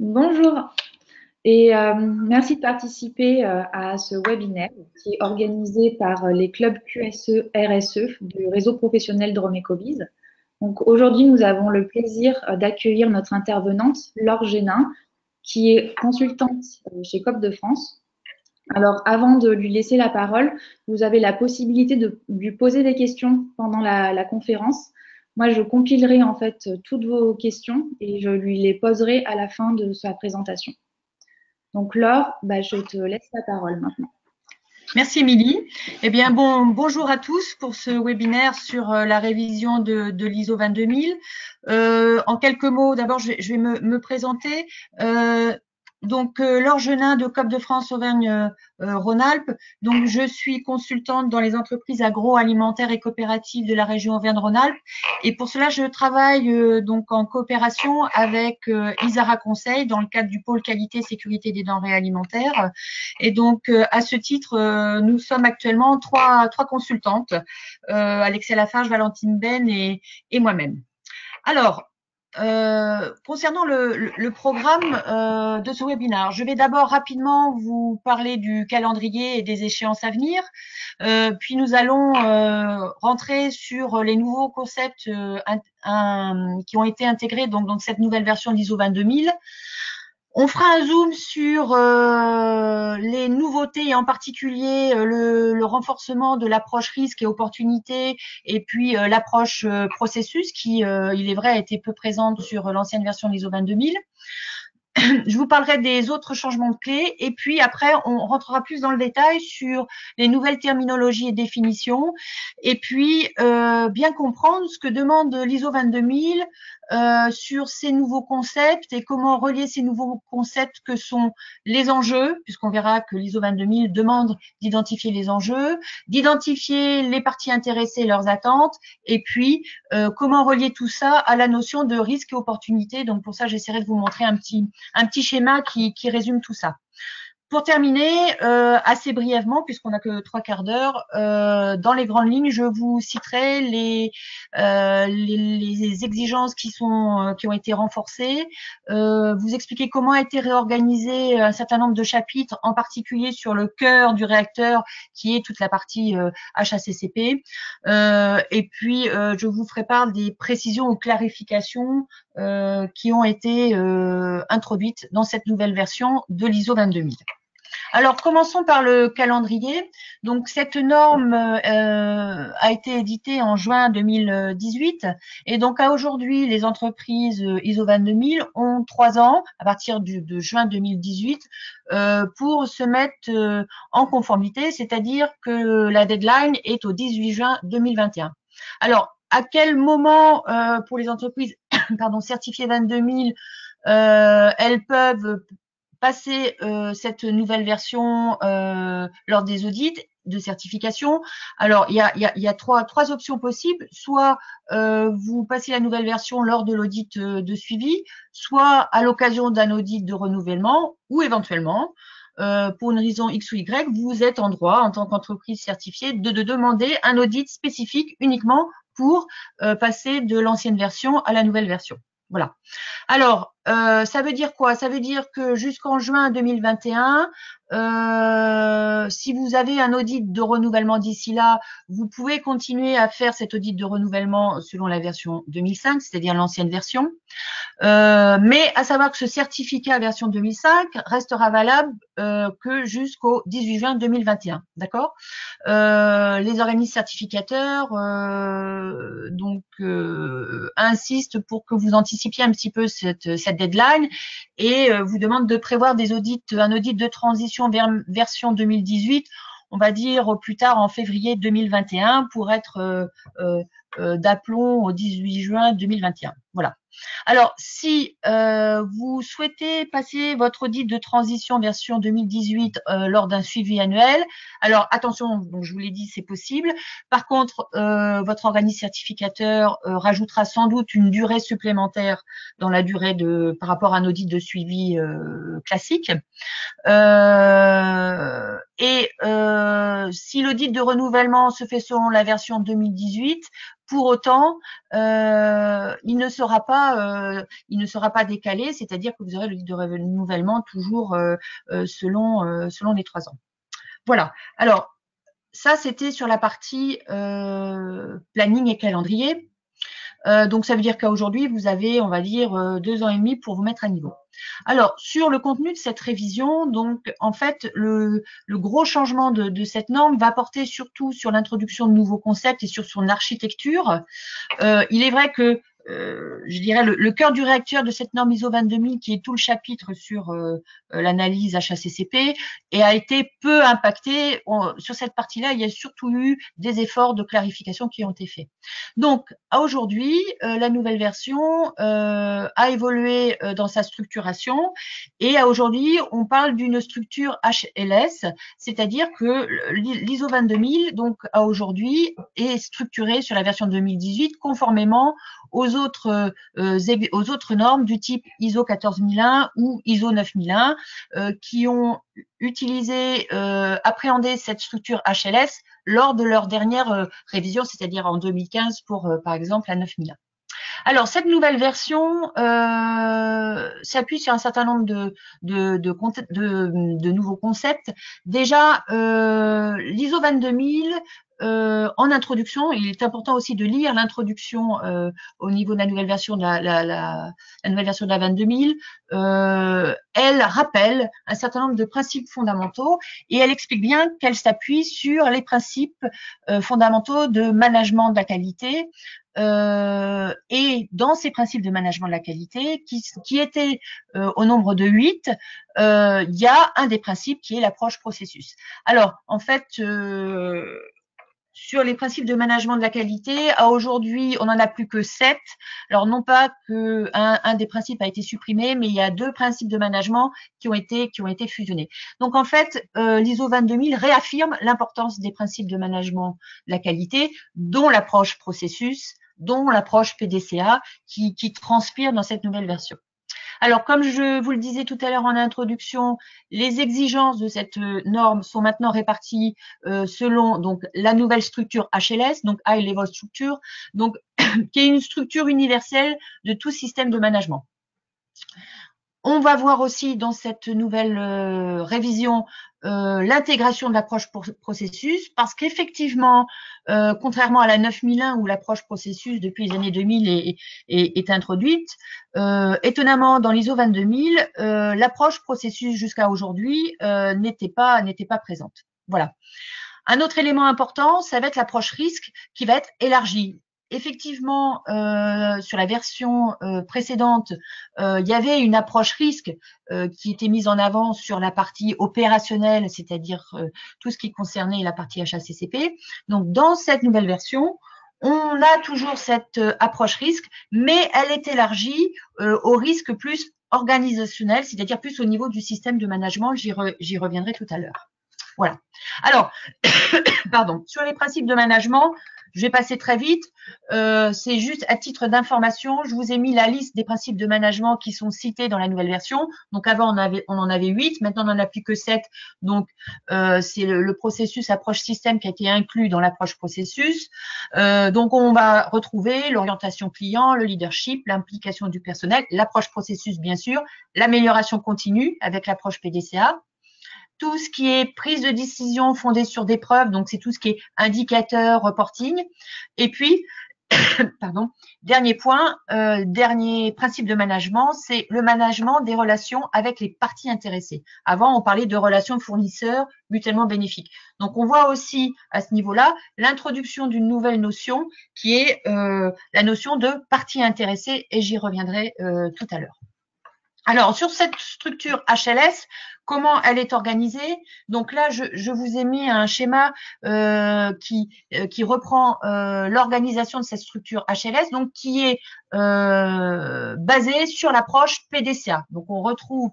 Bonjour et merci de participer à ce webinaire qui est organisé par les clubs QSE RSE du réseau professionnel Drôme Ecobiz. Donc aujourd'hui, nous avons le plaisir d'accueillir notre intervenante Laure Génin, qui est consultante chez COP de France. Alors avant de lui laisser la parole, vous avez la possibilité de lui poser des questions pendant la conférence. Moi, je compilerai en fait toutes vos questions et je lui les poserai à la fin de sa présentation. Donc Laure, je te laisse la parole maintenant. Merci Émilie. Eh bien, bonjour à tous pour ce webinaire sur la révision de l'ISO 22000. En quelques mots, d'abord, je vais me présenter. Laure Genin de COP de France Auvergne-Rhône-Alpes. Donc, je suis consultante dans les entreprises agroalimentaires et coopératives de la région Auvergne-Rhône-Alpes. Et pour cela, je travaille donc en coopération avec Isara Conseil dans le cadre du pôle qualité sécurité des denrées alimentaires. Et donc, à ce titre, nous sommes actuellement trois consultantes, Alexia Lafarge, Valentine Ben et moi-même. Alors, concernant le programme de ce webinaire, je vais d'abord rapidement vous parler du calendrier et des échéances à venir. Puis nous allons rentrer sur les nouveaux concepts qui ont été intégrés donc, dans cette nouvelle version d'ISO 22000. On fera un zoom sur les nouveautés et en particulier le renforcement de l'approche risque et opportunité et puis l'approche processus qui, il est vrai, a été peu présente sur l'ancienne version de l'ISO 22000. Je vous parlerai des autres changements de clés et puis après, on rentrera plus dans le détail sur les nouvelles terminologies et définitions et puis bien comprendre ce que demande l'ISO 22000 sur ces nouveaux concepts et comment relier ces nouveaux concepts que sont les enjeux, puisqu'on verra que l'ISO 22000 demande d'identifier les enjeux, d'identifier les parties intéressées et leurs attentes, et puis comment relier tout ça à la notion de risque et opportunité. Donc pour ça, j'essaierai de vous montrer un petit schéma qui résume tout ça. Pour terminer, assez brièvement, puisqu'on n'a que 3/4 d'heure, dans les grandes lignes, je vous citerai les exigences qui ont été renforcées, vous expliquer comment a été réorganisé un certain nombre de chapitres, en particulier sur le cœur du réacteur, qui est toute la partie HACCP, et puis je vous ferai part des précisions ou clarifications qui ont été introduites dans cette nouvelle version de l'ISO 22000. Alors, commençons par le calendrier. Donc, cette norme a été éditée en juin 2018 et donc à aujourd'hui, les entreprises ISO 22000 ont 3 ans à partir de juin 2018 pour se mettre en conformité, c'est-à-dire que la deadline est au 18 juin 2021. Alors, à quel moment pour les entreprises certifiées 22000 elles peuvent passer cette nouvelle version lors des audits de certification? Alors, il y a trois options possibles. Soit vous passez la nouvelle version lors de l'audit de suivi, soit à l'occasion d'un audit de renouvellement, ou éventuellement, pour une raison X ou Y, vous êtes en droit, en tant qu'entreprise certifiée, de demander un audit spécifique uniquement pour passer de l'ancienne version à la nouvelle version. Voilà. Alors, ça veut dire quoi? Ça veut dire que jusqu'en juin 2021, si vous avez un audit de renouvellement d'ici là, vous pouvez continuer à faire cet audit de renouvellement selon la version 2005, c'est-à-dire l'ancienne version. Mais à savoir que ce certificat version 2005 restera valable que jusqu'au 18 juin 2021, d'accord? Les organismes certificateurs insistent pour que vous anticipiez un petit peu cette deadline et vous demandent de prévoir un audit de transition vers version 2018, on va dire au plus tard en février 2021 pour être d'aplomb au 18 juin 2021. Voilà. Alors, si vous souhaitez passer votre audit de transition version 2018 lors d'un suivi annuel, alors attention, donc je vous l'ai dit, c'est possible. Par contre, votre organisme certificateur rajoutera sans doute une durée supplémentaire dans la durée par rapport à un audit de suivi classique. Si l'audit de renouvellement se fait selon la version 2018, pour autant, il ne sera pas il ne sera pas décalé, c'est-à-dire que vous aurez le livre de renouvellement toujours selon les 3 ans. Voilà. Alors, ça, c'était sur la partie planning et calendrier. Donc, ça veut dire qu'à aujourd'hui, vous avez, on va dire, 2 ans et demi pour vous mettre à niveau. Alors, sur le contenu de cette révision, donc, en fait, le gros changement de cette norme va porter surtout sur l'introduction de nouveaux concepts et sur son architecture. Il est vrai que je dirais le cœur du réacteur de cette norme ISO 22000, qui est tout le chapitre sur l'analyse HACCP, et a été peu impacté. Sur cette partie-là, il y a surtout eu des efforts de clarification qui ont été faits. Donc, à aujourd'hui, la nouvelle version a évolué dans sa structuration, et à aujourd'hui, on parle d'une structure HLS, c'est-à-dire que l'ISO 22000, donc à aujourd'hui, est structurée sur la version 2018 conformément aux autres normes du type ISO 14001 ou ISO 9001 qui ont appréhendé cette structure HLS lors de leur dernière révision, c'est-à-dire en 2015 pour, par exemple, la 9001. Alors, cette nouvelle version s'appuie sur un certain nombre de nouveaux concepts. Déjà, l'ISO 22000, en introduction, il est important aussi de lire l'introduction au niveau de la nouvelle version de la nouvelle version de la 22000. Elle rappelle un certain nombre de principes fondamentaux et elle explique bien qu'elle s'appuie sur les principes fondamentaux de management de la qualité. Et dans ces principes de management de la qualité, qui étaient au nombre de 8, il y a un des principes qui est l'approche processus. Alors, en fait, sur les principes de management de la qualité, à aujourd'hui, on n'en a plus que 7. Alors, non pas que un des principes a été supprimé, mais il y a 2 principes de management qui ont été fusionnés. Donc, en fait, l'ISO 22000 réaffirme l'importance des principes de management de la qualité, dont l'approche processus, dont l'approche PDCA, qui transpire dans cette nouvelle version. Alors, comme je vous le disais tout à l'heure en introduction, les exigences de cette norme sont maintenant réparties selon donc la nouvelle structure HLS, donc High Level Structure, donc qui est une structure universelle de tout système de management. On va voir aussi dans cette nouvelle révision l'intégration de l'approche processus, parce qu'effectivement, contrairement à la 9001 où l'approche processus depuis les années 2000 est introduite, étonnamment dans l'ISO 22000, l'approche processus jusqu'à aujourd'hui n'était pas présente. Voilà. Un autre élément important, ça va être l'approche risque qui va être élargie. Effectivement, sur la version précédente, il y avait une approche risque qui était mise en avant sur la partie opérationnelle, c'est-à-dire tout ce qui concernait la partie HACCP. Donc, dans cette nouvelle version, on a toujours cette approche risque, mais elle est élargie au risque plus organisationnel, c'est-à-dire plus au niveau du système de management. J'y reviendrai tout à l'heure. Voilà. Alors, pardon, sur les principes de management, je vais passer très vite. C'est juste à titre d'information, je vous ai mis la liste des principes de management qui sont cités dans la nouvelle version. Donc avant, on en avait 8, maintenant on n'en a plus que 7. Donc c'est le processus approche système qui a été inclus dans l'approche processus. Donc on va retrouver l'orientation client, le leadership, l'implication du personnel, l'approche processus bien sûr, l'amélioration continue avec l'approche PDCA. Tout ce qui est prise de décision fondée sur des preuves, donc c'est tout ce qui est indicateur, reporting. Et puis, pardon, dernier point, dernier principe de management, c'est le management des relations avec les parties intéressées. Avant, on parlait de relations fournisseurs mutuellement bénéfiques. Donc, on voit aussi à ce niveau-là l'introduction d'une nouvelle notion qui est la notion de parties intéressées, et j'y reviendrai tout à l'heure. Alors, sur cette structure HLS, comment elle est organisée? Donc là, je vous ai mis un schéma qui reprend l'organisation de cette structure HLS, donc qui est basée sur l'approche PDCA. Donc, on retrouve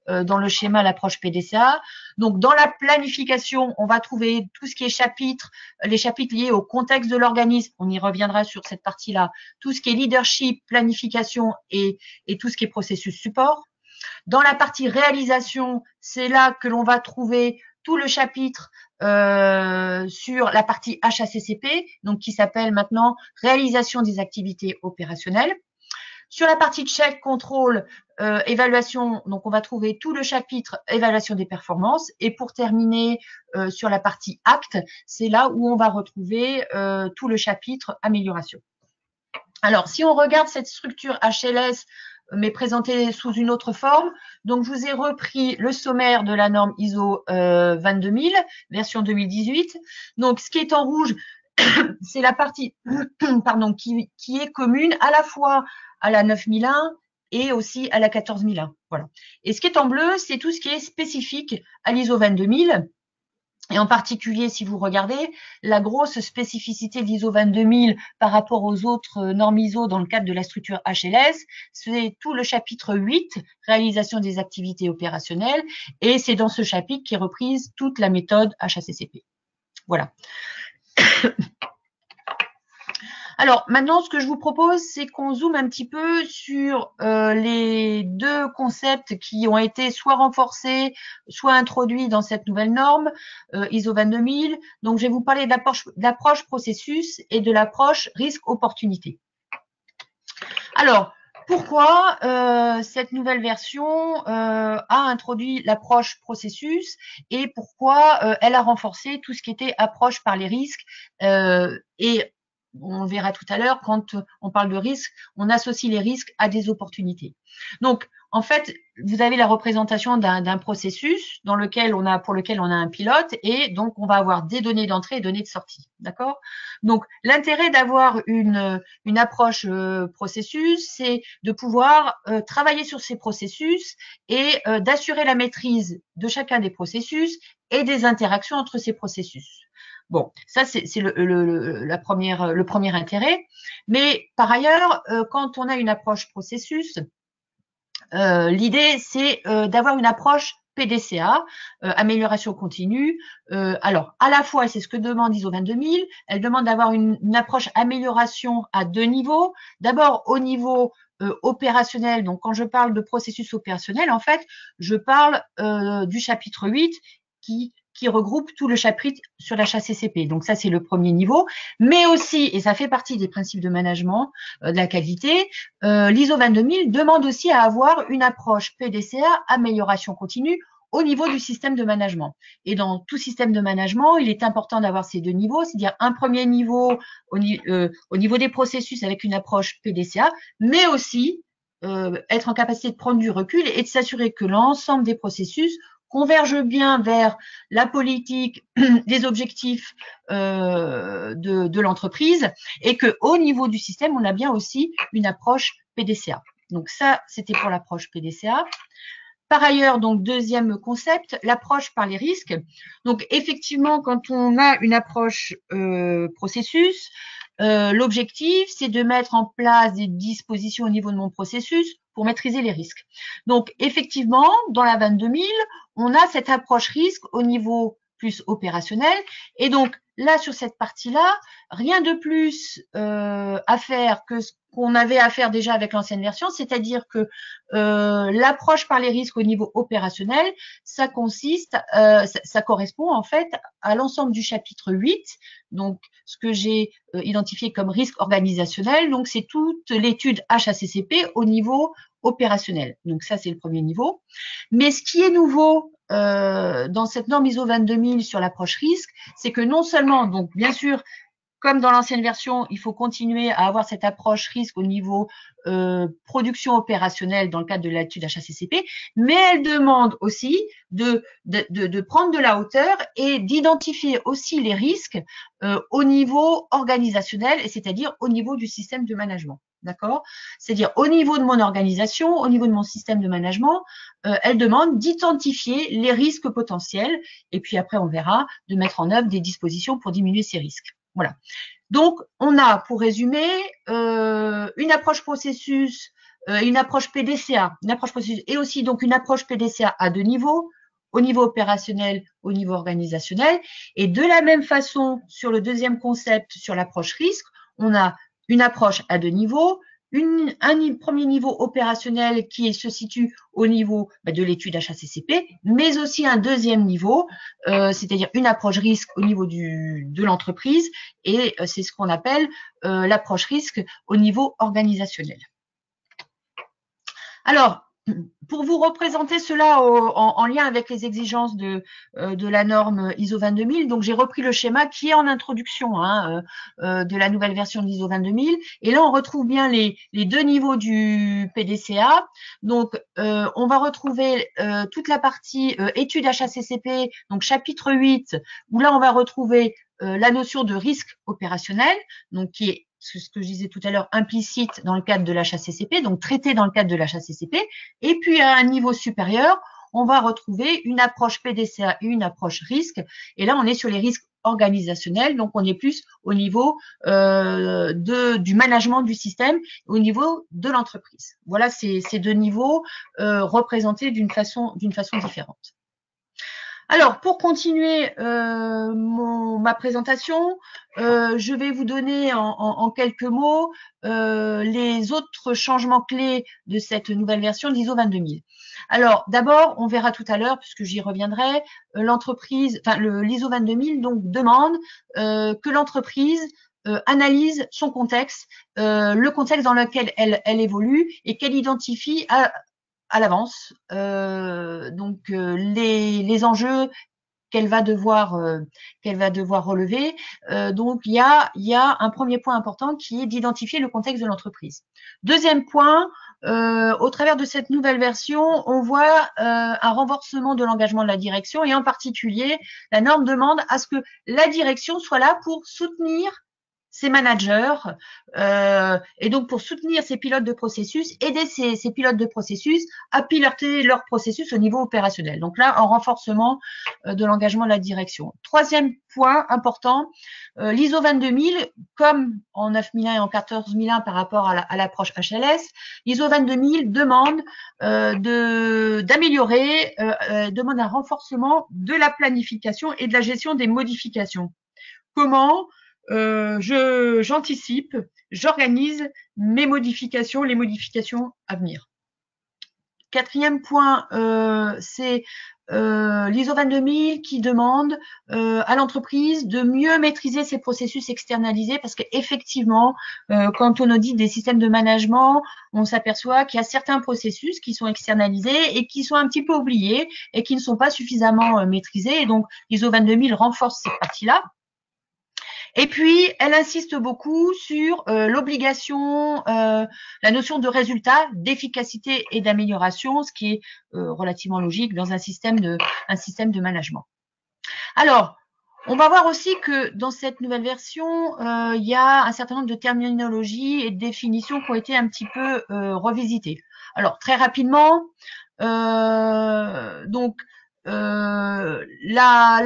dans le schéma l'approche PDCA. Donc, dans la planification, on va trouver tout ce qui est chapitres, les chapitres liés au contexte de l'organisme. On y reviendra sur cette partie-là. Tout ce qui est leadership, planification et tout ce qui est processus support. Dans la partie réalisation, c'est là que l'on va trouver tout le chapitre sur la partie HACCP, donc qui s'appelle maintenant réalisation des activités opérationnelles. Sur la partie check, contrôle, évaluation, donc on va trouver tout le chapitre évaluation des performances. Et pour terminer, sur la partie acte, c'est là où on va retrouver tout le chapitre amélioration. Alors, si on regarde cette structure HLS, mais présentée sous une autre forme, donc je vous ai repris le sommaire de la norme ISO 22000, version 2018. Donc, ce qui est en rouge, c'est la partie pardon, qui est commune à la fois à la 9001 et aussi à la 14001. Voilà. Et ce qui est en bleu, c'est tout ce qui est spécifique à l'ISO 22000. Et en particulier, si vous regardez, la grosse spécificité de l'ISO 22000 par rapport aux autres normes ISO dans le cadre de la structure HLS, c'est tout le chapitre 8, réalisation des activités opérationnelles, et c'est dans ce chapitre qu'est reprise toute la méthode HACCP. Voilà. Alors, maintenant, ce que je vous propose, c'est qu'on zoome un petit peu sur les deux concepts qui ont été soit renforcés, soit introduits dans cette nouvelle norme, ISO 22000. Donc, je vais vous parler de l'approche processus et de l'approche risque-opportunité. Alors, pourquoi cette nouvelle version a introduit l'approche processus et pourquoi elle a renforcé tout ce qui était approche par les risques et on verra tout à l'heure, quand on parle de risque, on associe les risques à des opportunités. Donc, en fait, vous avez la représentation d'un processus pour lequel on a un pilote et donc on va avoir des données d'entrée et données de sortie. D'accord? Donc, l'intérêt d'avoir une approche processus, c'est de pouvoir travailler sur ces processus et d'assurer la maîtrise de chacun des processus et des interactions entre ces processus. Bon, ça c'est le premier intérêt. Mais par ailleurs, quand on a une approche processus, l'idée c'est d'avoir une approche PDCA, amélioration continue. Alors, à la fois, et c'est ce que demande ISO 22000, elle demande d'avoir une approche amélioration à deux niveaux. D'abord, au niveau opérationnel. Donc, quand je parle de processus opérationnel, en fait, je parle du chapitre 8 qui regroupe tout le chapitre sur la HACCP. Donc ça, c'est le premier niveau. Mais aussi, et ça fait partie des principes de management de la qualité, l'ISO 22000 demande aussi à avoir une approche PDCA, amélioration continue, au niveau du système de management. Et dans tout système de management, il est important d'avoir ces deux niveaux, c'est-à-dire un premier niveau au niveau des processus avec une approche PDCA, mais aussi être en capacité de prendre du recul et de s'assurer que l'ensemble des processus converge bien vers la politique, les objectifs de l'entreprise et qu'au niveau du système, on a bien aussi une approche PDCA. Donc ça, c'était pour l'approche PDCA. Par ailleurs, donc deuxième concept, l'approche par les risques. Donc effectivement, quand on a une approche processus, l'objectif, c'est de mettre en place des dispositions au niveau de mon processus pour maîtriser les risques. Donc, effectivement, dans la 22000, on a cette approche risque au niveau plus opérationnel. Et donc, là, sur cette partie-là, rien de plus à faire que ce qu'on avait à faire déjà avec l'ancienne version, c'est-à-dire que l'approche par les risques au niveau opérationnel, ça consiste, ça correspond en fait à l'ensemble du chapitre 8, donc ce que j'ai identifié comme risque organisationnel, donc c'est toute l'étude HACCP au niveau opérationnel. Donc ça, c'est le premier niveau. Mais ce qui est nouveau dans cette norme ISO 22000 sur l'approche risque, c'est que non seulement, donc bien sûr, comme dans l'ancienne version, il faut continuer à avoir cette approche risque au niveau production opérationnelle dans le cadre de l'étude HACCP, mais elle demande aussi de prendre de la hauteur et d'identifier aussi les risques au niveau organisationnel, c'est-à-dire au niveau du système de management. D'accord? C'est-à-dire au niveau de mon organisation, au niveau de mon système de management, elle demande d'identifier les risques potentiels et puis après on verra de mettre en œuvre des dispositions pour diminuer ces risques. Voilà. Donc, on a, pour résumer, une approche processus, une approche PDCA, une approche processus et aussi donc une approche PDCA à deux niveaux, au niveau opérationnel, au niveau organisationnel. Et de la même façon, sur le deuxième concept, sur l'approche risque, on a une approche à deux niveaux, un premier niveau opérationnel qui se situe au niveau de l'étude HACCP, mais aussi un deuxième niveau, c'est-à-dire une approche risque au niveau de l'entreprise, et c'est ce qu'on appelle l'approche risque au niveau organisationnel. Alors, pour vous représenter cela en lien avec les exigences de la norme ISO 22000, donc j'ai repris le schéma qui est en introduction de la nouvelle version de l'ISO 22000. Et là, on retrouve bien les deux niveaux du PDCA. Donc, on va retrouver toute la partie études HACCP, donc chapitre 8, où là, on va retrouver la notion de risque opérationnel, donc qui est ce que je disais tout à l'heure, implicite dans le cadre de l'HACCP, donc traité dans le cadre de l'HACCP. Et puis, à un niveau supérieur, on va retrouver une approche PDCA et une approche risque. Et là, on est sur les risques organisationnels, donc on est plus au niveau du management du système, au niveau de l'entreprise. Voilà ces deux niveaux représentés d'une façon différente. Alors, pour continuer ma présentation, je vais vous donner en quelques mots les autres changements clés de cette nouvelle version de l'ISO 22000. Alors, d'abord, on verra tout à l'heure, puisque j'y reviendrai, l'ISO 22000 donc demande que l'entreprise analyse son contexte, le contexte dans lequel elle évolue et qu'elle identifie à l'avance les enjeux qu'elle va devoir relever. Donc il y a un premier point important qui est d'identifier le contexte de l'entreprise. Deuxième point, au travers de cette nouvelle version, on voit un renforcement de l'engagement de la direction et en particulier, la norme demande à ce que la direction soit là pour soutenir ses managers et donc pour soutenir ces pilotes de processus, aider ces pilotes de processus à piloter leur processus au niveau opérationnel. Donc là, un renforcement de l'engagement de la direction. Troisième point important, l'ISO 22000, comme en 9001 et en 14001 par rapport à l'approche HLS, l'ISO 22000 demande d'améliorer, demande un renforcement de la planification et de la gestion des modifications. Comment j'anticipe, j'organise mes modifications, les modifications à venir. Quatrième point, c'est l'ISO 22000 qui demande à l'entreprise de mieux maîtriser ses processus externalisés parce qu'effectivement, quand on audite des systèmes de management, on s'aperçoit qu'il y a certains processus qui sont externalisés et qui sont un petit peu oubliés et qui ne sont pas suffisamment maîtrisés. Et donc, l'ISO 22000 renforce cette partie-là. Et puis, elle insiste beaucoup sur l'obligation, la notion de résultat, d'efficacité et d'amélioration, ce qui est relativement logique dans un système de management. Alors, on va voir aussi que dans cette nouvelle version, il y a un certain nombre de terminologies et de définitions qui ont été un petit peu revisitées. Alors, très rapidement, la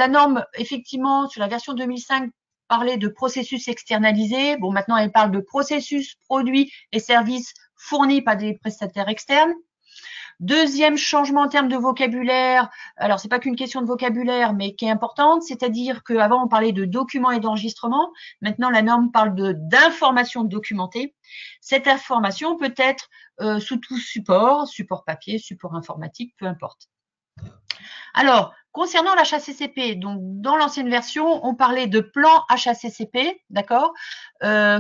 norme, effectivement, sur la version 2005, parlait de processus externalisés. Bon, maintenant, elle parle de processus, produits et services fournis par des prestataires externes. Deuxième changement en termes de vocabulaire, alors c'est pas qu'une question de vocabulaire, mais qui est importante, c'est-à-dire qu'avant on parlait de documents et d'enregistrement, maintenant la norme parle d'information documentée. Cette information peut être sous tout support, support papier, support informatique, peu importe. Alors, concernant l'HACCP, donc dans l'ancienne version, on parlait de plan HACCP, d'accord,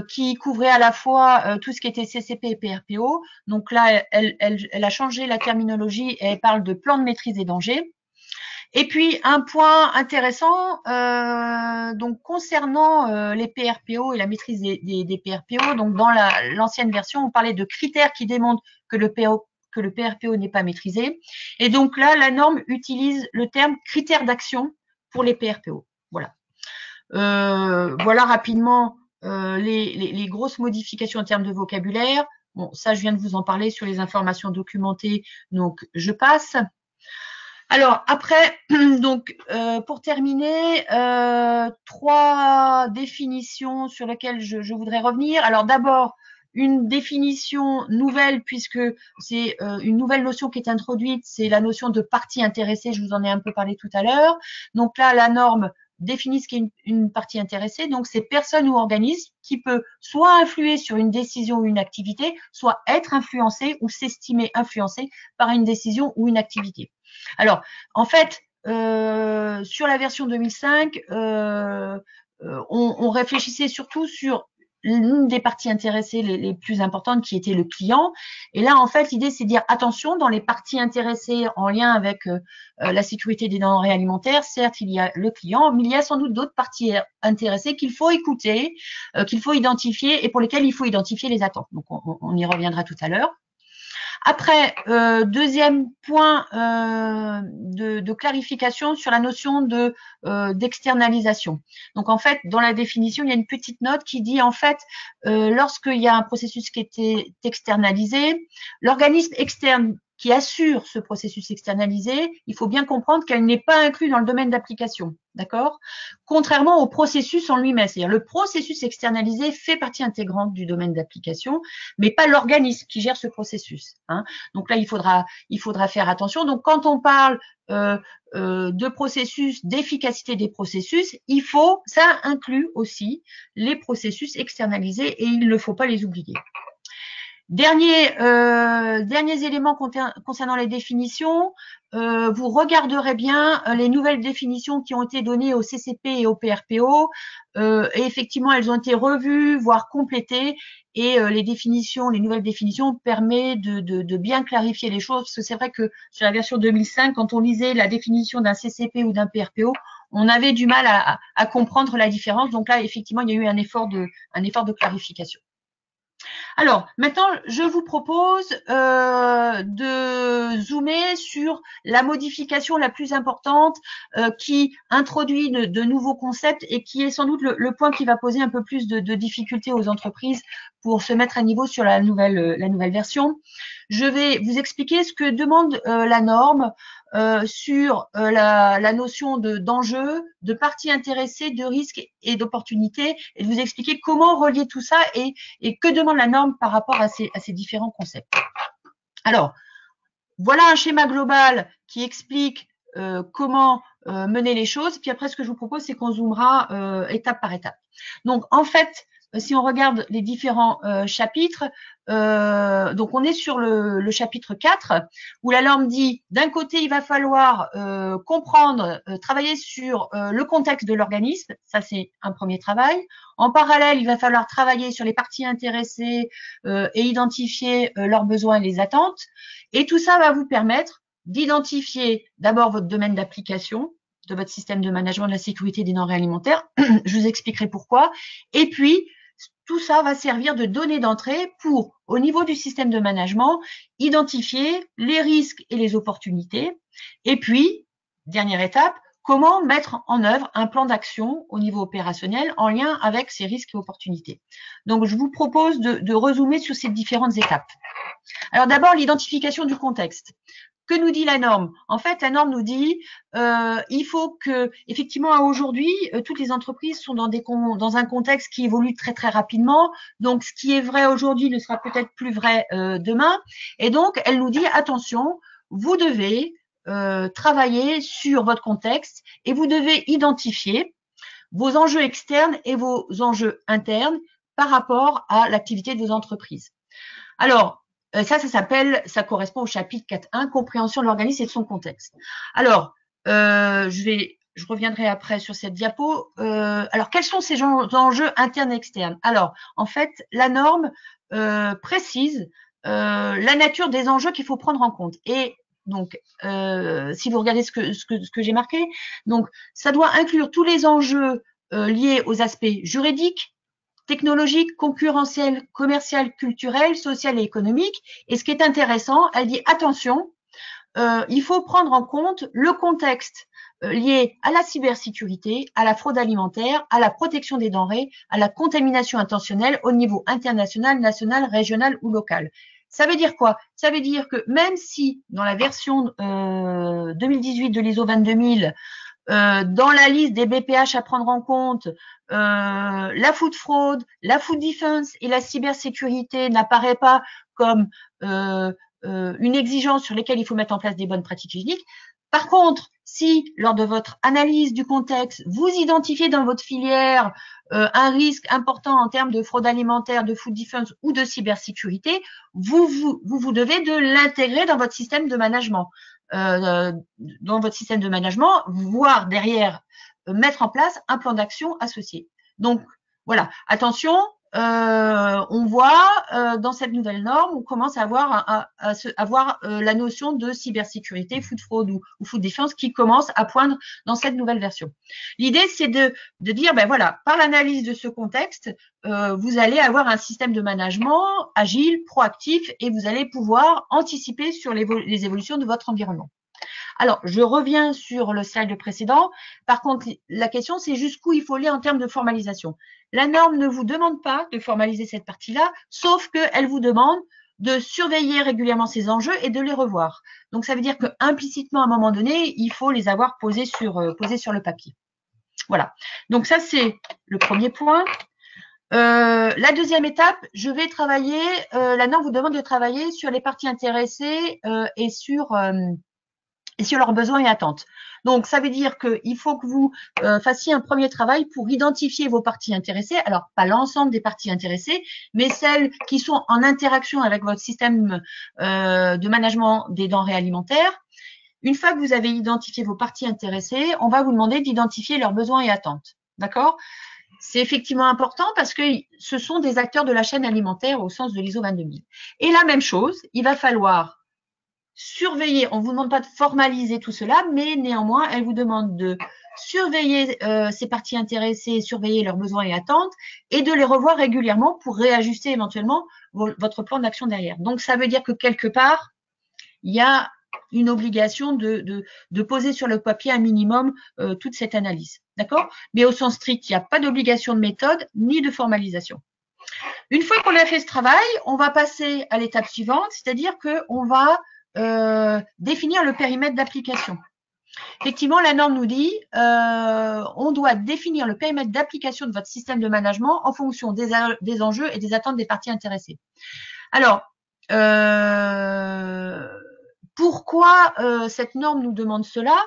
qui couvrait à la fois tout ce qui était CCP et PRPO. Donc là, elle a changé la terminologie et elle parle de plan de maîtrise des dangers. Et puis un point intéressant, donc concernant les PRPO et la maîtrise des PRPO, donc dans l'ancienne version, on parlait de critères qui démontrent que le PRPO n'est pas maîtrisé. Et donc là, la norme utilise le terme critères d'action pour les PRPO. Voilà. Voilà rapidement les grosses modifications en termes de vocabulaire. Bon, ça, je viens de vous en parler sur les informations documentées, donc je passe. Alors après, donc pour terminer, trois définitions sur lesquelles je voudrais revenir. Alors d'abord, une définition nouvelle puisque c'est une nouvelle notion qui est introduite, c'est la notion de partie intéressée, je vous en ai un peu parlé tout à l'heure. Donc là, la norme définit ce qu'est une partie intéressée, donc c'est personne ou organisme qui peut soit influer sur une décision ou une activité, soit être influencé ou s'estimer influencé par une décision ou une activité. Alors, en fait, sur la version 2005, on réfléchissait surtout sur l'une des parties intéressées les plus importantes qui était le client. Et là, en fait, l'idée, c'est de dire attention, dans les parties intéressées en lien avec la sécurité des denrées alimentaires, certes, il y a le client, mais il y a sans doute d'autres parties intéressées qu'il faut écouter, qu'il faut identifier et pour lesquelles il faut identifier les attentes. Donc, on y reviendra tout à l'heure. Après, deuxième point de clarification sur la notion d'externalisation. Donc, en fait, dans la définition, il y a une petite note qui dit, en fait, lorsqu'il y a un processus qui était externalisé, l'organisme externe qui assure ce processus externalisé, il faut bien comprendre qu'elle n'est pas inclue dans le domaine d'application, d'accord? Contrairement au processus en lui-même, c'est-à-dire le processus externalisé fait partie intégrante du domaine d'application, mais pas l'organisme qui gère ce processus, hein. Donc là, il faudra faire attention. Donc, quand on parle de processus, d'efficacité des processus, ça inclut aussi les processus externalisés et il ne faut pas les oublier. Derniers éléments concernant les définitions, vous regarderez bien les nouvelles définitions qui ont été données au CCP et au PRPO. Et effectivement, elles ont été revues, voire complétées. Et les nouvelles définitions permettent de bien clarifier les choses. Parce que c'est vrai que sur la version 2005, quand on lisait la définition d'un CCP ou d'un PRPO, on avait du mal à comprendre la différence. Donc là, effectivement, il y a eu un effort de clarification. Alors, maintenant, je vous propose de zoomer sur la modification la plus importante qui introduit de nouveaux concepts et qui est sans doute le point qui va poser un peu plus de difficultés aux entreprises pour se mettre à niveau sur la nouvelle version. Je vais vous expliquer ce que demande la norme sur la notion d'enjeu, de parties intéressées, de risques et d'opportunités, et de vous expliquer comment relier tout ça et que demande la norme par rapport à ces différents concepts. Alors, voilà un schéma global qui explique comment mener les choses. Puis après, ce que je vous propose, c'est qu'on zoomera étape par étape. Donc, en fait, si on regarde les différents chapitres, donc on est sur le chapitre 4, où la norme dit, d'un côté, il va falloir comprendre, travailler sur le contexte de l'organisme, ça c'est un premier travail. En parallèle, il va falloir travailler sur les parties intéressées et identifier leurs besoins et les attentes. Et tout ça va vous permettre d'identifier d'abord votre domaine d'application de votre système de management de la sécurité des denrées alimentaires. Je vous expliquerai pourquoi. Et puis, tout ça va servir de données d'entrée pour, au niveau du système de management, identifier les risques et les opportunités. Et puis, dernière étape, comment mettre en œuvre un plan d'action au niveau opérationnel en lien avec ces risques et opportunités. Donc, je vous propose de rezoomer sur ces différentes étapes. Alors, d'abord, l'identification du contexte. Que nous dit la norme? En fait, la norme nous dit il faut que, effectivement, aujourd'hui, toutes les entreprises sont dans un contexte qui évolue très très rapidement. Donc, ce qui est vrai aujourd'hui ne sera peut-être plus vrai demain. Et donc, elle nous dit attention, vous devez travailler sur votre contexte et vous devez identifier vos enjeux externes et vos enjeux internes par rapport à l'activité de vos entreprises. Alors, ça correspond au chapitre 4.1, compréhension de l'organisme et de son contexte. Alors, je reviendrai après sur cette diapo. Alors, quels sont ces enjeux internes et externes? Alors, en fait, la norme précise la nature des enjeux qu'il faut prendre en compte. Et donc, si vous regardez ce que j'ai marqué, donc ça doit inclure tous les enjeux liés aux aspects juridiques, technologique, concurrentiel, commercial, culturel, social et économique. Et ce qui est intéressant, elle dit attention, il faut prendre en compte le contexte lié à la cybersécurité, à la fraude alimentaire, à la protection des denrées, à la contamination intentionnelle au niveau international, national, régional ou local. Ça veut dire quoi? Ça veut dire que même si dans la version 2018 de l'ISO 22000, dans la liste des BPH à prendre en compte, la food fraud, la food defense et la cybersécurité n'apparaît pas comme une exigence sur lesquelles il faut mettre en place des bonnes pratiques hygiéniques. Par contre, si lors de votre analyse du contexte, vous identifiez dans votre filière un risque important en termes de fraude alimentaire, de food defense ou de cybersécurité, vous devez de l'intégrer dans votre système de management. Voire derrière mettre en place un plan d'action associé. Donc, voilà, attention, on voit dans cette nouvelle norme, on commence à avoir la notion de cybersécurité, food fraud ou food defense qui commence à poindre dans cette nouvelle version. L'idée, c'est de dire, ben voilà, par l'analyse de ce contexte, vous allez avoir un système de management agile, proactif, et vous allez pouvoir anticiper sur les évolutions de votre environnement. Alors, je reviens sur le slide précédent. Par contre, la question, c'est jusqu'où il faut aller en termes de formalisation. La norme ne vous demande pas de formaliser cette partie-là, sauf qu'elle vous demande de surveiller régulièrement ces enjeux et de les revoir. Donc, ça veut dire qu'implicitement, à un moment donné, il faut les avoir posés sur le papier. Voilà. Donc, ça, c'est le premier point. La deuxième étape, je vais travailler, la norme vous demande de travailler sur les parties intéressées et sur leurs besoins et attentes. Donc, ça veut dire qu'il faut que vous fassiez un premier travail pour identifier vos parties intéressées. Alors, pas l'ensemble des parties intéressées, mais celles qui sont en interaction avec votre système de management des denrées alimentaires. Une fois que vous avez identifié vos parties intéressées, on va vous demander d'identifier leurs besoins et attentes. D'accord ? C'est effectivement important parce que ce sont des acteurs de la chaîne alimentaire au sens de l'ISO 22000. Et la même chose, il va falloir surveiller, on ne vous demande pas de formaliser tout cela, mais néanmoins, elle vous demande de surveiller ces parties intéressées, surveiller leurs besoins et attentes, et de les revoir régulièrement pour réajuster éventuellement votre plan d'action derrière. Donc, ça veut dire que quelque part, il y a une obligation de poser sur le papier un minimum toute cette analyse. D'accord? Mais au sens strict, il n'y a pas d'obligation de méthode ni de formalisation. Une fois qu'on a fait ce travail, on va passer à l'étape suivante, c'est-à-dire qu'on va définir le périmètre d'application. Effectivement, la norme nous dit on doit définir le périmètre d'application de votre système de management en fonction des enjeux et des attentes des parties intéressées. Alors, pourquoi cette norme nous demande cela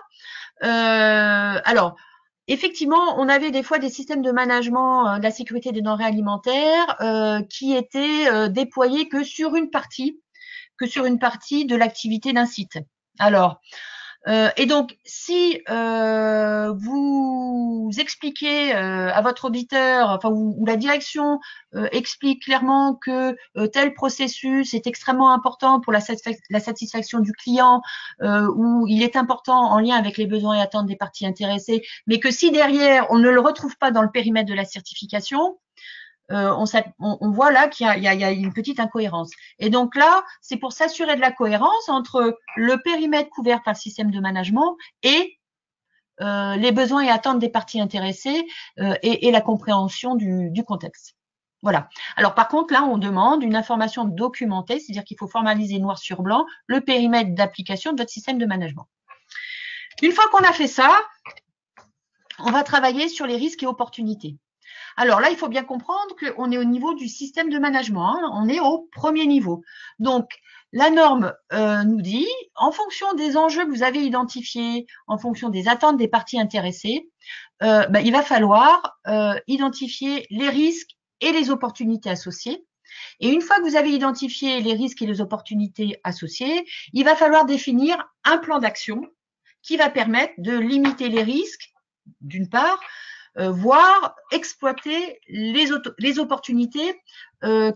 Alors, effectivement, on avait des fois des systèmes de management de la sécurité des denrées alimentaires qui étaient déployés que sur une partie de l'activité d'un site. Alors, et donc, si vous expliquez à votre auditeur, enfin, ou la direction explique clairement que tel processus est extrêmement important pour la satisfaction du client, ou il est important en lien avec les besoins et attentes des parties intéressées, mais que si derrière, on ne le retrouve pas dans le périmètre de la certification, on voit là qu'il y a une petite incohérence. Et donc là, c'est pour s'assurer de la cohérence entre le périmètre couvert par le système de management et les besoins et attentes des parties intéressées et la compréhension du contexte. Voilà. Alors par contre, là, on demande une information documentée, c'est-à-dire qu'il faut formaliser noir sur blanc le périmètre d'application de votre système de management. Une fois qu'on a fait ça, on va travailler sur les risques et opportunités. Alors là, il faut bien comprendre qu'on est au niveau du système de management, hein, on est au premier niveau. Donc, la norme nous dit, en fonction des enjeux que vous avez identifiés, en fonction des attentes des parties intéressées, il va falloir identifier les risques et les opportunités associées. Et une fois que vous avez identifié les risques et les opportunités associées, il va falloir définir un plan d'action qui va permettre de limiter les risques, d'une part, voire exploiter les opportunités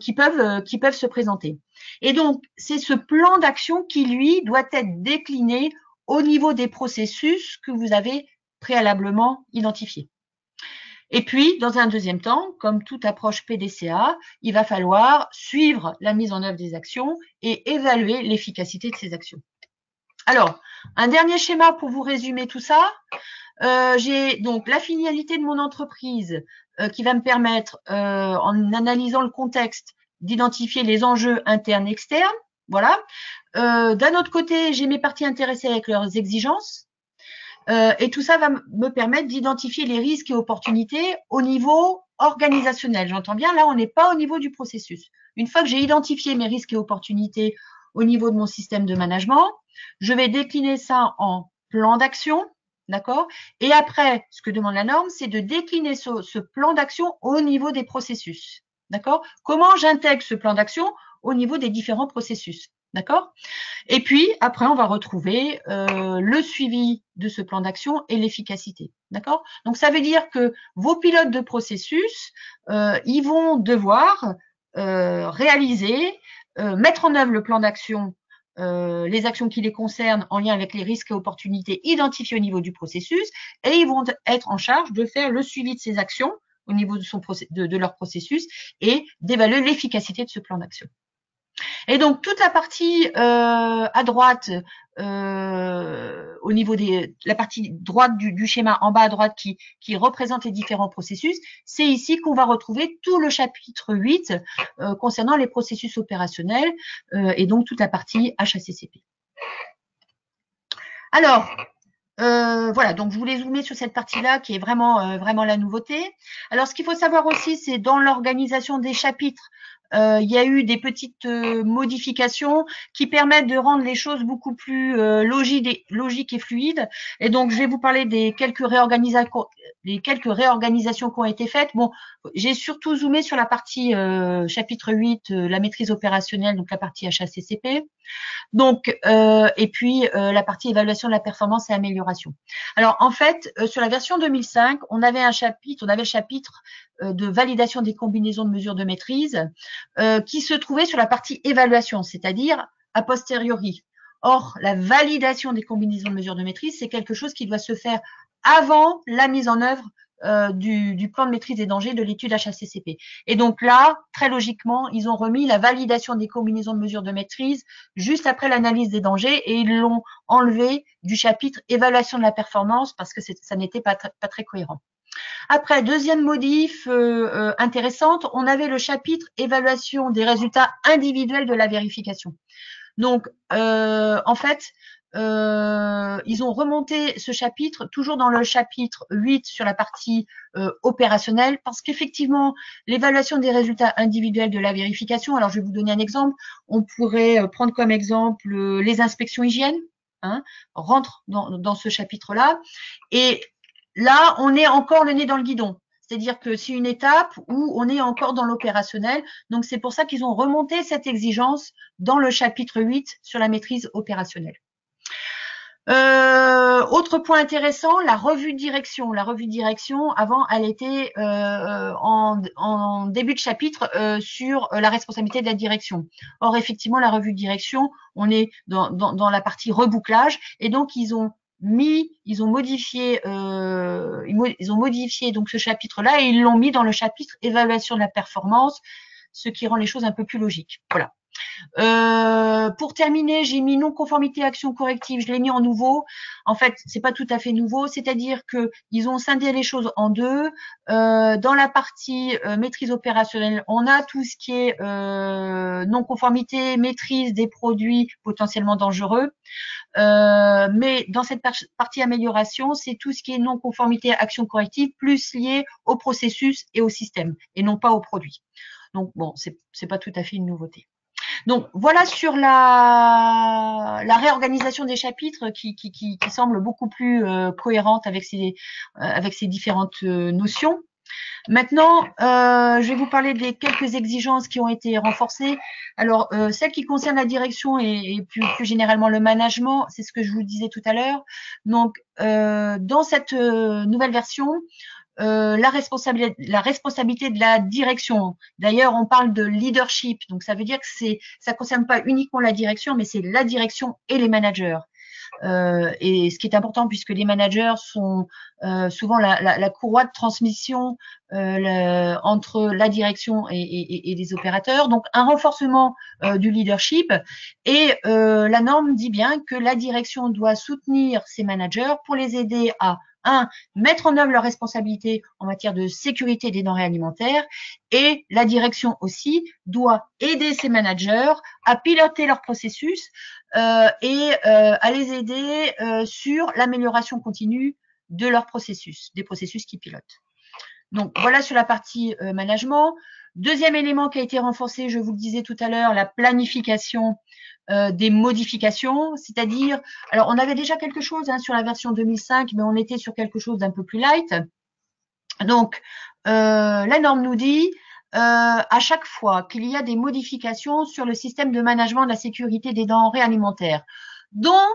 qui peuvent se présenter. Et donc, c'est ce plan d'action qui, lui, doit être décliné au niveau des processus que vous avez préalablement identifiés. Et puis, dans un deuxième temps, comme toute approche PDCA, il va falloir suivre la mise en œuvre des actions et évaluer l'efficacité de ces actions. Alors, un dernier schéma pour vous résumer tout ça. J'ai donc la finalité de mon entreprise qui va me permettre, en analysant le contexte, d'identifier les enjeux internes et externes. Voilà. D'un autre côté, j'ai mes parties intéressées avec leurs exigences. Et tout ça va me permettre d'identifier les risques et opportunités au niveau organisationnel. J'entends bien, là, on n'est pas au niveau du processus. Une fois que j'ai identifié mes risques et opportunités au niveau de mon système de management, je vais décliner ça en plan d'action. D'accord? Et après, ce que demande la norme, c'est de décliner ce plan d'action au niveau des processus. D'accord? Comment j'intègre ce plan d'action au niveau des différents processus. D'accord? Et puis, après, on va retrouver le suivi de ce plan d'action et l'efficacité. D'accord? Donc, ça veut dire que vos pilotes de processus, ils vont devoir réaliser, mettre en œuvre le plan d'action, les actions qui les concernent en lien avec les risques et opportunités identifiés au niveau du processus, et ils vont être en charge de faire le suivi de ces actions au niveau de leur processus et d'évaluer l'efficacité de ce plan d'action. Et donc, toute la partie à droite, au niveau la partie droite du schéma en bas à droite qui représente les différents processus, c'est ici qu'on va retrouver tout le chapitre 8 concernant les processus opérationnels et donc toute la partie HACCP. Alors, voilà, donc je voulais zoomer sur cette partie-là qui est vraiment, vraiment la nouveauté. Alors, ce qu'il faut savoir aussi, c'est dans l'organisation des chapitres, il y a eu des petites modifications qui permettent de rendre les choses beaucoup plus logiques et fluides. Et donc, je vais vous parler des quelques réorganisations qui ont été faites. Bon, j'ai surtout zoomé sur la partie chapitre 8, la maîtrise opérationnelle, donc la partie HACCP. Donc, et puis la partie évaluation de la performance et amélioration. Alors, en fait, sur la version 2005, on avait le chapitre de validation des combinaisons de mesures de maîtrise qui se trouvait sur la partie évaluation, c'est-à-dire a posteriori. Or, la validation des combinaisons de mesures de maîtrise, c'est quelque chose qui doit se faire avant la mise en œuvre du plan de maîtrise des dangers de l'étude HACCP. Et donc là, très logiquement, ils ont remis la validation des combinaisons de mesures de maîtrise juste après l'analyse des dangers et ils l'ont enlevé du chapitre évaluation de la performance parce que ça n'était pas très cohérent. Après, deuxième modif intéressante, on avait le chapitre évaluation des résultats individuels de la vérification. Donc, en fait, ils ont remonté ce chapitre, toujours dans le chapitre 8 sur la partie opérationnelle, parce qu'effectivement, l'évaluation des résultats individuels de la vérification, alors je vais vous donner un exemple, on pourrait prendre comme exemple les inspections hygiène, hein, rentre dans ce chapitre-là, et là, on est encore le nez dans le guidon. C'est-à-dire que c'est une étape où on est encore dans l'opérationnel. Donc, c'est pour ça qu'ils ont remonté cette exigence dans le chapitre 8 sur la maîtrise opérationnelle. Autre point intéressant, la revue de direction. La revue de direction, avant, elle était en début de chapitre sur la responsabilité de la direction. Or, effectivement, la revue de direction, on est dans la partie rebouclage. Et donc, ils ont modifié donc ce chapitre-là et ils l'ont mis dans le chapitre évaluation de la performance, ce qui rend les choses un peu plus logiques. Voilà. Pour terminer, j'ai mis non-conformité action corrective, je l'ai mis en nouveau. En fait, c'est pas tout à fait nouveau, c'est-à-dire que ils ont scindé les choses en deux. Dans la partie maîtrise opérationnelle, on a tout ce qui est non-conformité, maîtrise des produits potentiellement dangereux. Mais dans cette partie amélioration, c'est tout ce qui est non-conformité action corrective plus lié au processus et au système et non pas au produit. Donc bon, c'est pas tout à fait une nouveauté. Donc voilà sur la réorganisation des chapitres qui semble beaucoup plus cohérente avec ces différentes notions. Maintenant, je vais vous parler des quelques exigences qui ont été renforcées. Alors, celles qui concernent la direction et plus généralement le management, c'est ce que je vous disais tout à l'heure. Donc, dans cette nouvelle version, la responsabilité de la direction. D'ailleurs, on parle de leadership, donc ça veut dire que ça concerne pas uniquement la direction, mais c'est la direction et les managers. Et ce qui est important puisque les managers sont souvent la courroie de transmission entre la direction et les opérateurs. Donc, un renforcement du leadership et la norme dit bien que la direction doit soutenir ses managers pour les aider à mettre en œuvre leurs responsabilités en matière de sécurité des denrées alimentaires et la direction aussi doit aider ses managers à piloter leur processus et à les aider sur l'amélioration continue de leurs processus, des processus qu'ils pilotent. Donc, voilà sur la partie management. Deuxième élément qui a été renforcé, je vous le disais tout à l'heure, la planification des modifications, c'est-à-dire, alors on avait déjà quelque chose sur la version 2005, mais on était sur quelque chose d'un peu plus light. Donc, la norme nous dit, à chaque fois qu'il y a des modifications sur le système de management de la sécurité des denrées alimentaires, dont,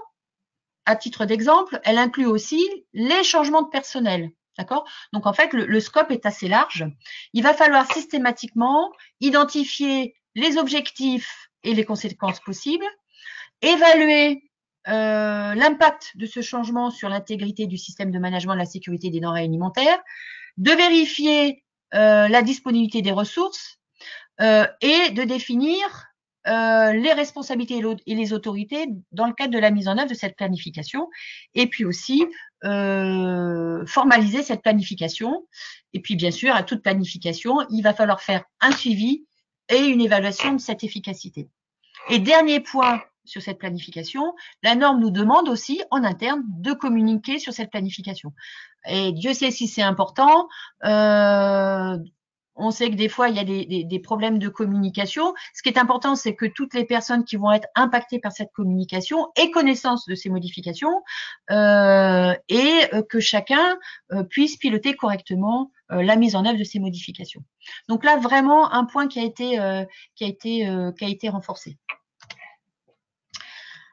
à titre d'exemple, elle inclut aussi les changements de personnel. D'accord? Donc, en fait, le scope est assez large. Il va falloir systématiquement identifier les objectifs et les conséquences possibles, évaluer l'impact de ce changement sur l'intégrité du système de management de la sécurité des denrées alimentaires, de vérifier la disponibilité des ressources et de définir les responsabilités et les autorités dans le cadre de la mise en œuvre de cette planification, et puis aussi formaliser cette planification. Et puis bien sûr, à toute planification, il va falloir faire un suivi et une évaluation de cette efficacité. Et dernier point sur cette planification, la norme nous demande aussi en interne de communiquer sur cette planification. Et Dieu sait si c'est important. On sait que des fois, il y a des problèmes de communication. Ce qui est important, c'est que toutes les personnes qui vont être impactées par cette communication aient connaissance de ces modifications et que chacun puisse piloter correctement la mise en œuvre de ces modifications. Donc là, vraiment, un point qui a été renforcé.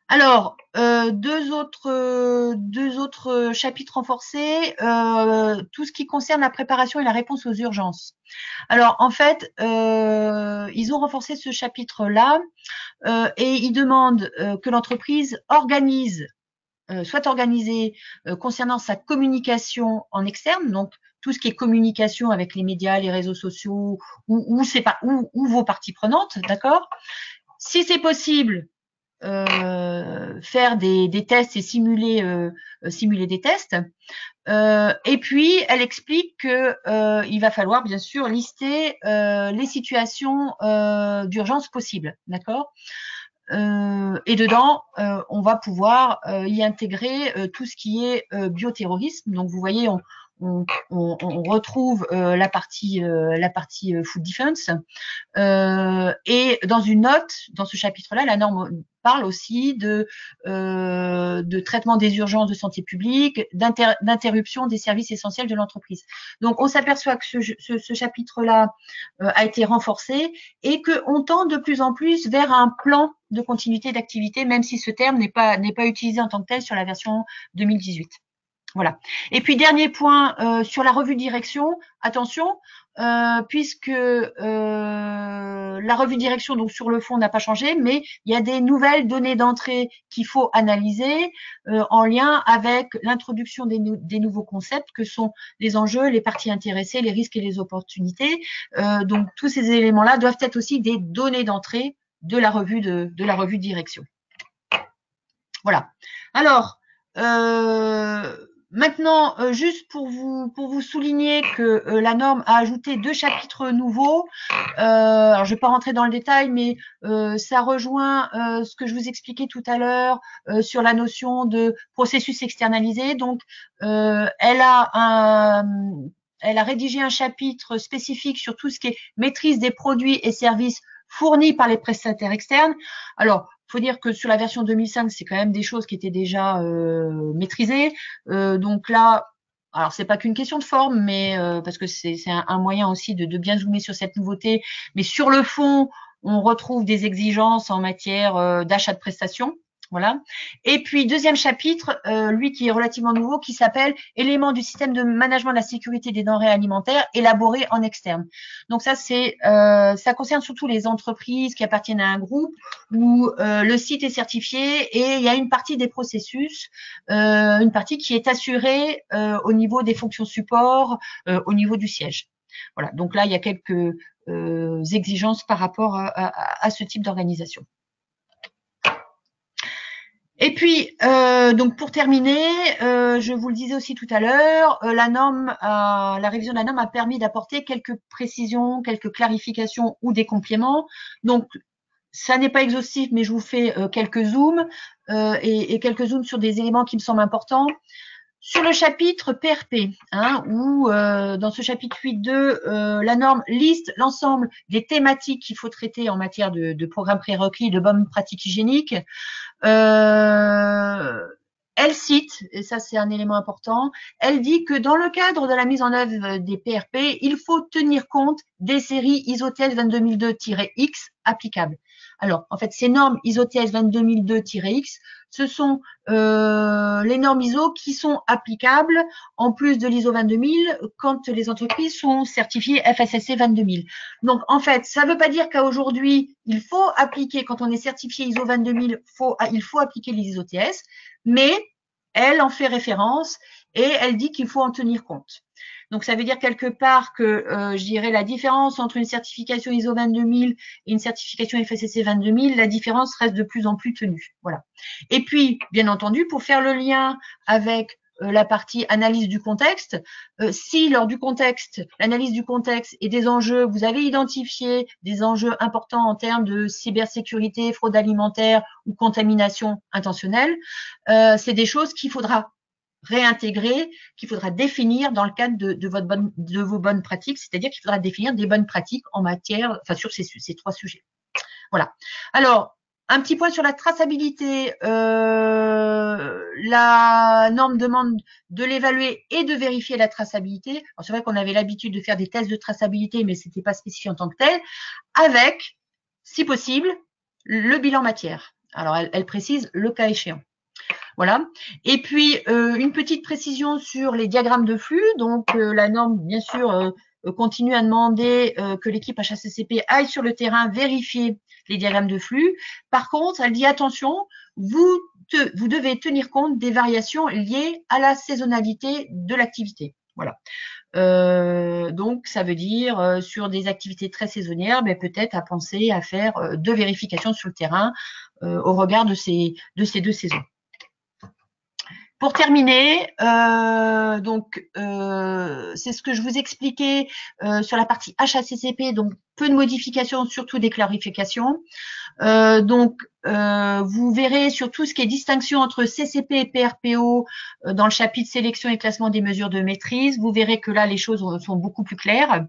Alors, deux autres chapitres renforcés, tout ce qui concerne la préparation et la réponse aux urgences. Alors, en fait, ils ont renforcé ce chapitre-là et ils demandent que l'entreprise soit organisée concernant sa communication en externe, donc tout ce qui est communication avec les médias, les réseaux sociaux ou vos parties prenantes, d'accord? Si c'est possible, faire des tests et simuler des tests. Et puis, elle explique que il va falloir bien sûr lister les situations d'urgence possibles, d'accord? Et dedans, on va pouvoir y intégrer tout ce qui est bioterrorisme. Donc, vous voyez, on retrouve la partie food defense. Et dans une note, dans ce chapitre-là, la norme parle aussi de traitement des urgences de santé publique, d'interruption des services essentiels de l'entreprise. Donc, on s'aperçoit que ce chapitre-là a été renforcé et qu'on tend de plus en plus vers un plan de continuité d'activité, même si ce terme n'est pas utilisé en tant que tel sur la version 2018. Voilà. Et puis, dernier point sur la revue de direction, attention, puisque la revue de direction, donc sur le fond, n'a pas changé, mais il y a des nouvelles données d'entrée qu'il faut analyser en lien avec l'introduction des nouveaux concepts que sont les enjeux, les parties intéressées, les risques et les opportunités. Donc, tous ces éléments-là doivent être aussi des données d'entrée de la revue de direction. Voilà. Alors, maintenant, juste pour vous souligner que la norme a ajouté 2 chapitres nouveaux. Alors, je ne vais pas rentrer dans le détail, mais ça rejoint ce que je vous expliquais tout à l'heure sur la notion de processus externalisé. Donc, elle a rédigé un chapitre spécifique sur tout ce qui est maîtrise des produits et services fournis par les prestataires externes. Alors, faut dire que sur la version 2005, c'est quand même des choses qui étaient déjà maîtrisées. Donc là, alors c'est pas qu'une question de forme, mais parce que c'est un moyen aussi de bien zoomer sur cette nouveauté. Mais sur le fond, on retrouve des exigences en matière d'achat de prestations. Voilà. Et puis, deuxième chapitre, lui qui est relativement nouveau, qui s'appelle « Éléments du système de management de la sécurité des denrées alimentaires élaborés en externe ». Donc ça, ça concerne surtout les entreprises qui appartiennent à un groupe où le site est certifié et il y a une partie des processus, une partie qui est assurée au niveau des fonctions support, au niveau du siège. Voilà. Donc là, il y a quelques exigences par rapport à ce type d'organisation. Et puis, donc pour terminer, je vous le disais aussi tout à l'heure, la révision de la norme a permis d'apporter quelques précisions, quelques clarifications ou des compléments. Donc, ça n'est pas exhaustif, mais je vous fais quelques zooms et quelques zooms sur des éléments qui me semblent importants. Sur le chapitre PRP, où dans ce chapitre 8.2, la norme liste l'ensemble des thématiques qu'il faut traiter en matière de programme prérequis, de bonnes pratiques hygiéniques. elle cite, et ça c'est un élément important, elle dit que dans le cadre de la mise en œuvre des PRP, il faut tenir compte des séries ISO-TS 22002-X applicables. Alors, en fait, ces normes ISO-TS 22002-X, ce sont les normes ISO qui sont applicables en plus de l'ISO 22000 quand les entreprises sont certifiées FSSC 22000. Donc, en fait, ça ne veut pas dire qu'à aujourd'hui, il faut appliquer, quand on est certifié ISO 22000, il faut appliquer les ISO-TS, mais elle en fait référence et elle dit qu'il faut en tenir compte. Donc, ça veut dire quelque part que, je dirais, la différence entre une certification ISO 22000 et une certification FSSC 22000, la différence reste de plus en plus tenue. Voilà. Et puis, bien entendu, pour faire le lien avec la partie analyse du contexte, si lors du contexte, l'analyse du contexte et des enjeux, vous avez identifié des enjeux importants en termes de cybersécurité, fraude alimentaire ou contamination intentionnelle, c'est des choses qu'il faudra réintégrer, qu'il faudra définir dans le cadre de vos bonnes pratiques, c'est-à-dire qu'il faudra définir des bonnes pratiques en matière, enfin sur ces trois sujets. Voilà. Alors, un petit point sur la traçabilité. La norme demande de l'évaluer et de vérifier la traçabilité. C'est vrai qu'on avait l'habitude de faire des tests de traçabilité, mais c'était pas spécifié en tant que tel, avec, si possible, le bilan matière. Alors, elle précise le cas échéant. Voilà. Et puis, une petite précision sur les diagrammes de flux. Donc, la norme, bien sûr, continue à demander que l'équipe HACCP aille sur le terrain vérifier les diagrammes de flux. Par contre, elle dit attention, vous devez tenir compte des variations liées à la saisonnalité de l'activité. Voilà. Donc, ça veut dire sur des activités très saisonnières, mais peut-être à penser à faire deux vérifications sur le terrain au regard de ces deux saisons. Pour terminer, c'est ce que je vous expliquais sur la partie HACCP, donc peu de modifications, surtout des clarifications. Vous verrez sur tout ce qui est distinction entre CCP et PRPO dans le chapitre sélection et classement des mesures de maîtrise. Vous verrez que là, les choses sont beaucoup plus claires.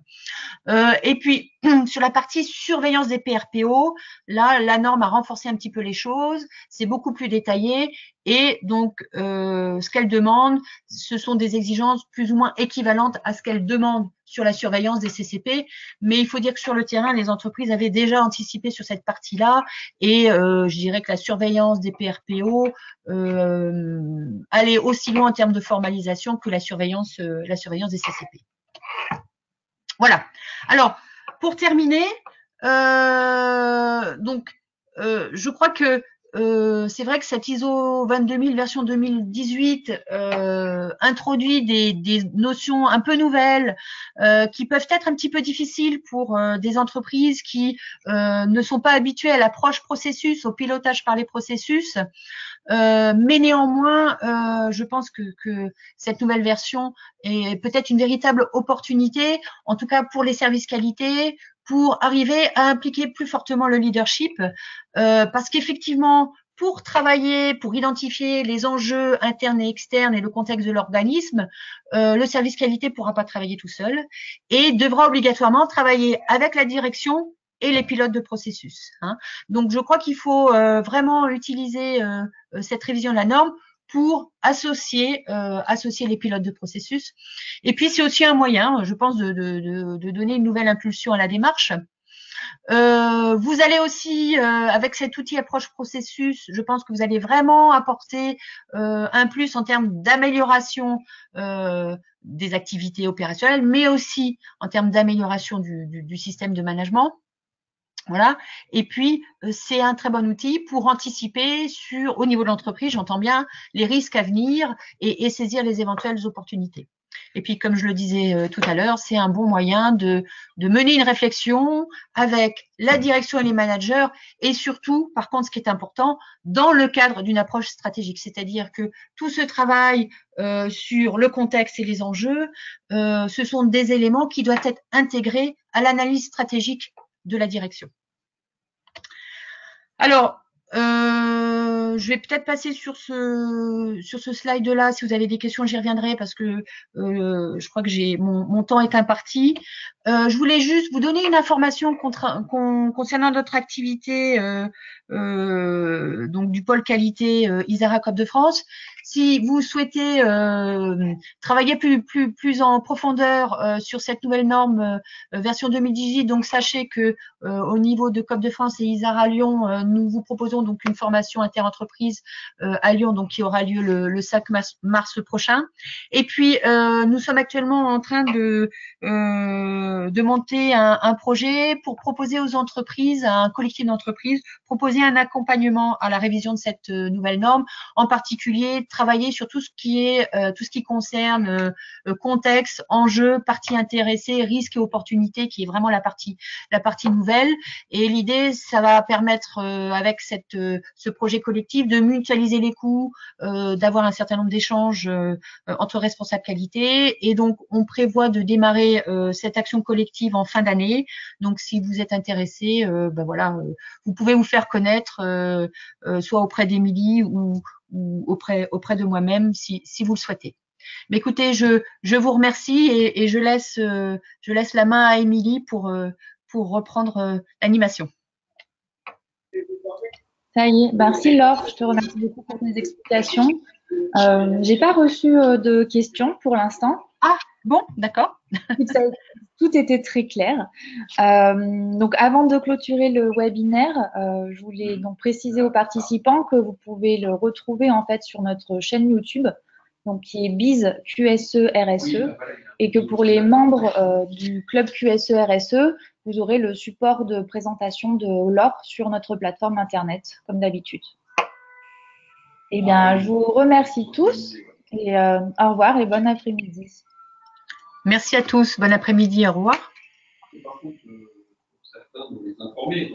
Et puis, sur la partie surveillance des PRPO, là, la norme a renforcé un petit peu les choses. C'est beaucoup plus détaillé. Et donc, ce qu'elle demande, ce sont des exigences plus ou moins équivalentes à ce qu'elle demande sur la surveillance des CCP. Mais il faut dire que sur le terrain, les entreprises avaient déjà anticipé sur cette partie-là. Et je dirais que la surveillance des PRPO allait aussi loin en termes de formalisation que la surveillance des CCP. Voilà. Alors, pour terminer, je crois que c'est vrai que cette ISO 22000 version 2018 introduit des notions un peu nouvelles qui peuvent être un petit peu difficiles pour des entreprises qui ne sont pas habituées à l'approche processus, au pilotage par les processus. Mais néanmoins, je pense que cette nouvelle version est peut-être une véritable opportunité, en tout cas pour les services qualité, pour arriver à impliquer plus fortement le leadership, parce qu'effectivement, pour travailler, pour identifier les enjeux internes et externes et le contexte de l'organisme, le service qualité ne pourra pas travailler tout seul et devra obligatoirement travailler avec la direction et les pilotes de processus. Donc, je crois qu'il faut vraiment utiliser cette révision de la norme pour associer les pilotes de processus. Et puis, c'est aussi un moyen, je pense, de donner une nouvelle impulsion à la démarche. Vous allez aussi, avec cet outil approche processus, je pense que vous allez vraiment apporter un plus en termes d'amélioration des activités opérationnelles, mais aussi en termes d'amélioration du système de management. Voilà. Et puis, c'est un très bon outil pour anticiper au niveau de l'entreprise, j'entends bien, les risques à venir et saisir les éventuelles opportunités. Et puis, comme je le disais tout à l'heure, c'est un bon moyen de mener une réflexion avec la direction et les managers et surtout, par contre, ce qui est important, dans le cadre d'une approche stratégique. C'est-à-dire que tout ce travail sur le contexte et les enjeux, ce sont des éléments qui doivent être intégrés à l'analyse stratégique de la direction. Alors, je vais peut-être passer sur ce slide-là. Si vous avez des questions, j'y reviendrai parce que je crois que mon temps est imparti. Je voulais juste vous donner une information concernant notre activité donc du pôle qualité Isara Côte de France. Si vous souhaitez travailler plus en profondeur sur cette nouvelle norme version 2018, donc sachez que au niveau de COP de France et ISAR à Lyon, nous vous proposons donc une formation interentreprise à Lyon, donc qui aura lieu le 5 mars prochain. Et puis nous sommes actuellement en train de monter un projet pour proposer aux entreprises, à un collectif d'entreprises, proposer un accompagnement à la révision de cette nouvelle norme, en particulier travailler sur tout ce qui concerne contexte, enjeux, parties intéressées, risques et opportunités, qui est vraiment la partie nouvelle. Et l'idée, ça va permettre avec ce projet collectif de mutualiser les coûts, d'avoir un certain nombre d'échanges entre responsables qualité. Et donc, on prévoit de démarrer cette action collective en fin d'année. Donc, si vous êtes intéressé, voilà, vous pouvez vous faire connaître soit auprès d'Émilie ou auprès de moi-même si vous le souhaitez. Mais écoutez, je vous remercie et je laisse la main à Émilie pour reprendre l'animation. Ça y est, merci Laure, je te remercie beaucoup pour tes explications. J'ai pas reçu de questions pour l'instant. Ah, bon, d'accord. Tout était très clair. Donc, avant de clôturer le webinaire, je voulais donc préciser aux participants que vous pouvez le retrouver en fait sur notre chaîne YouTube, donc qui est Biz QSE RSE, et que pour les membres du club QSE RSE, vous aurez le support de présentation de Laure sur notre plateforme internet, comme d'habitude. Eh bien, je vous remercie tous et au revoir et bon après-midi. Merci à tous. Bon après-midi. Au revoir. Par contre, certains, on les informer,